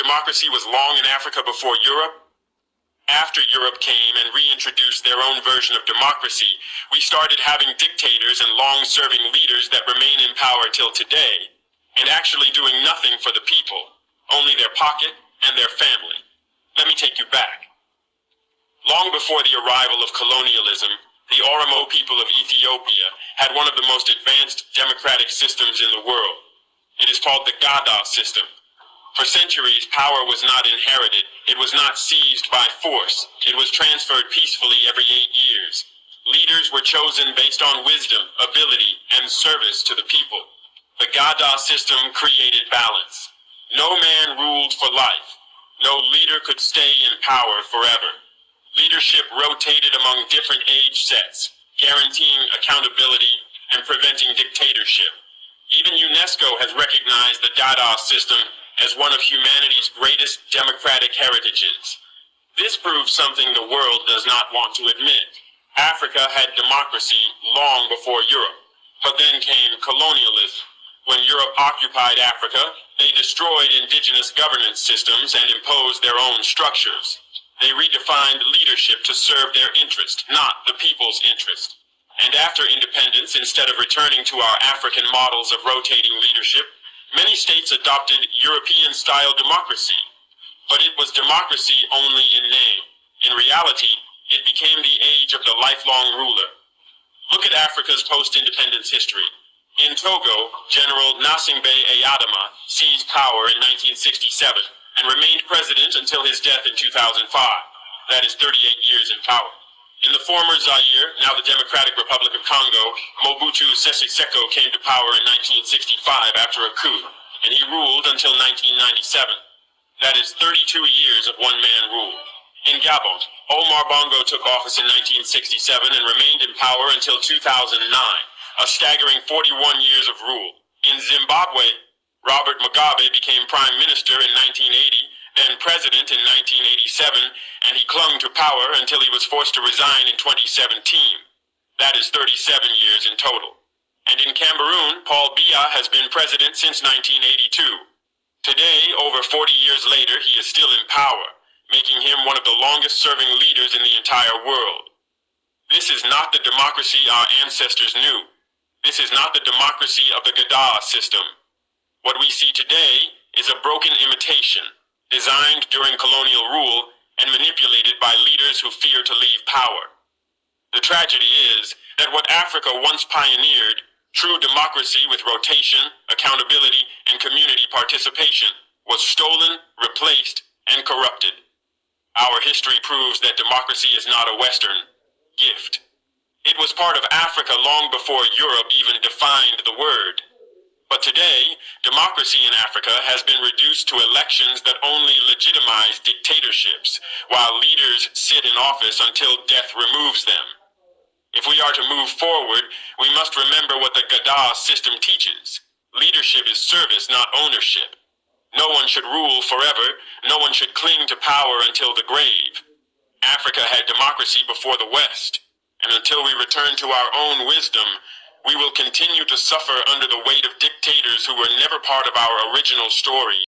democracy was long in Africa before Europe? After Europe came and reintroduced their own version of democracy, we started having dictators and long-serving leaders that remain in power till today, and actually doing nothing for the people, only their pocket and their family. Let me take you back. Long before the arrival of colonialism, the Oromo people of Ethiopia had one of the most advanced democratic systems in the world. It is called the Gada system. For centuries, power was not inherited. It was not seized by force. It was transferred peacefully every 8 years. Leaders were chosen based on wisdom, ability, and service to the people. The Gada system created balance. No man ruled for life. No leader could stay in power forever. Leadership rotated among different age sets, guaranteeing accountability and preventing dictatorship. Even UNESCO has recognized the Gada system as one of humanity's greatest democratic heritages. This proves something the world does not want to admit. Africa had democracy long before Europe, but then came colonialism. When Europe occupied Africa, they destroyed indigenous governance systems and imposed their own structures. They redefined leadership to serve their interest, not the people's interest. And after independence, instead of returning to our African models of rotating leadership, many states adopted European-style democracy. But it was democracy only in name. In reality, it became the age of the lifelong ruler. Look at Africa's post-independence history. In Togo, General Gnassingbé Eyadema seized power in 1967 and remained president until his death in 2005. That is 38 years in power. In the former Zaire, now the Democratic Republic of Congo, Mobutu Sese Seko came to power in 1965 after a coup, and he ruled until 1997. That is 32 years of one-man rule. In Gabon, Omar Bongo took office in 1967 and remained in power until 2009, a staggering 41 years of rule. In Zimbabwe, Robert Mugabe became prime minister in 1980, then president in 1987, and he clung to power until he was forced to resign in 2017. That is 37 years in total. And in Cameroon, Paul Biya has been president since 1982. Today, over 40 years later, he is still in power, making him one of the longest-serving leaders in the entire world. This is not the democracy our ancestors knew. This is not the democracy of the Gada system. What we see today is a broken imitation, designed during colonial rule and manipulated by leaders who fear to leave power. The tragedy is that what Africa once pioneered, true democracy with rotation, accountability, and community participation, was stolen, replaced, and corrupted. Our history proves that democracy is not a Western gift. It was part of Africa long before Europe even defined the word. But today, democracy in Africa has been reduced to elections that only legitimize dictatorships, while leaders sit in office until death removes them. If we are to move forward, we must remember what the Gada system teaches. Leadership is service, not ownership. No one should rule forever. No one should cling to power until the grave. Africa had democracy before the West, and until we return to our own wisdom, we will continue to suffer under the weight of dictators who were never part of our original story.